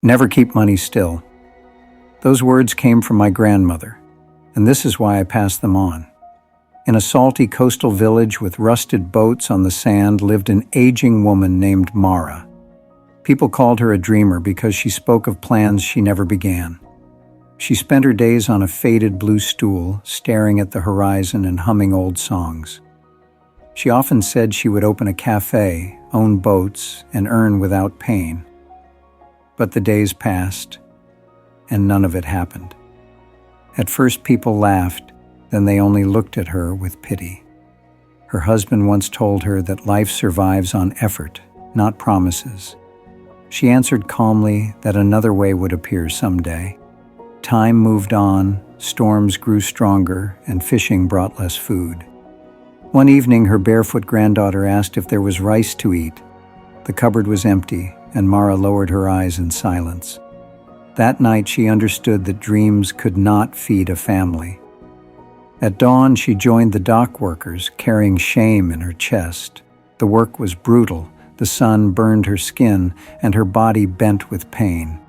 Never keep money still. Those words came from my grandmother, and this is why I pass them on. In a salty coastal village with rusted boats on the sand lived an aging woman named Mara. People called her a dreamer because she spoke of plans she never began. She spent her days on a faded blue stool, staring at the horizon and humming old songs. She often said she would open a cafe, own boats, and earn without pain. But the days passed, and none of it happened. At first people laughed, then they only looked at her with pity. Her husband once told her that life survives on effort, not promises. She answered calmly that another way would appear someday. Time moved on, storms grew stronger, and fishing brought less food. One evening, her barefoot granddaughter asked if there was rice to eat. The cupboard was empty, and Mara lowered her eyes in silence. That night, she understood that dreams could not feed a family. At dawn, she joined the dock workers, carrying shame in her chest. The work was brutal. The sun burned her skin, and her body bent with pain.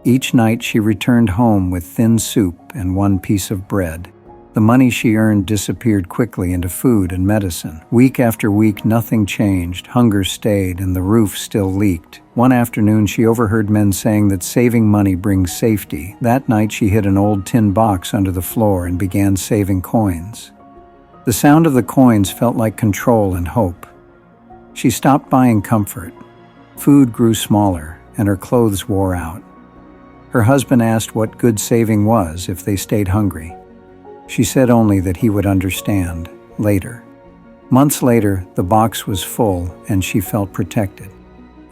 Each night she returned home with thin soup and one piece of bread. The money she earned disappeared quickly into food and medicine. Week after week, nothing changed. Hunger stayed, and the roof still leaked. One afternoon, she overheard men saying that saving money brings safety. That night, she hid an old tin box under the floor and began saving coins. The sound of the coins felt like control and hope. She stopped buying comfort. Food grew smaller, and her clothes wore out. Her husband asked what good saving was if they stayed hungry. She said only that he would understand later. Months later, the box was full, and she felt protected.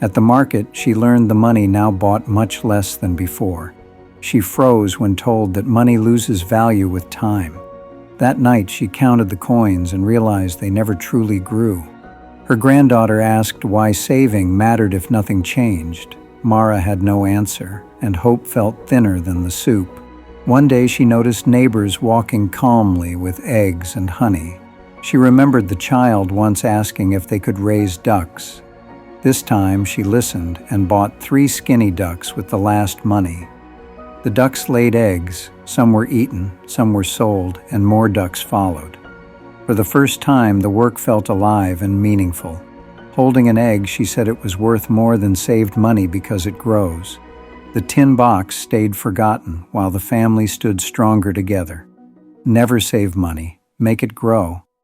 At the market, she learned the money now bought much less than before. She froze when told that money loses value with time. That night, she counted the coins and realized they never truly grew. Her granddaughter asked why saving mattered if nothing changed. Mara had no answer, and hope felt thinner than the soup. One day she noticed neighbors walking calmly with eggs and honey. She remembered the child once asking if they could raise ducks. This time she listened and bought 3 skinny ducks with the last money. The ducks laid eggs, some were eaten, some were sold, and more ducks followed. For the first time, the work felt alive and meaningful. Holding an egg, she said it was worth more than saved money because it grows. The tin box stayed forgotten while the family stood stronger together. Never save money, make it grow.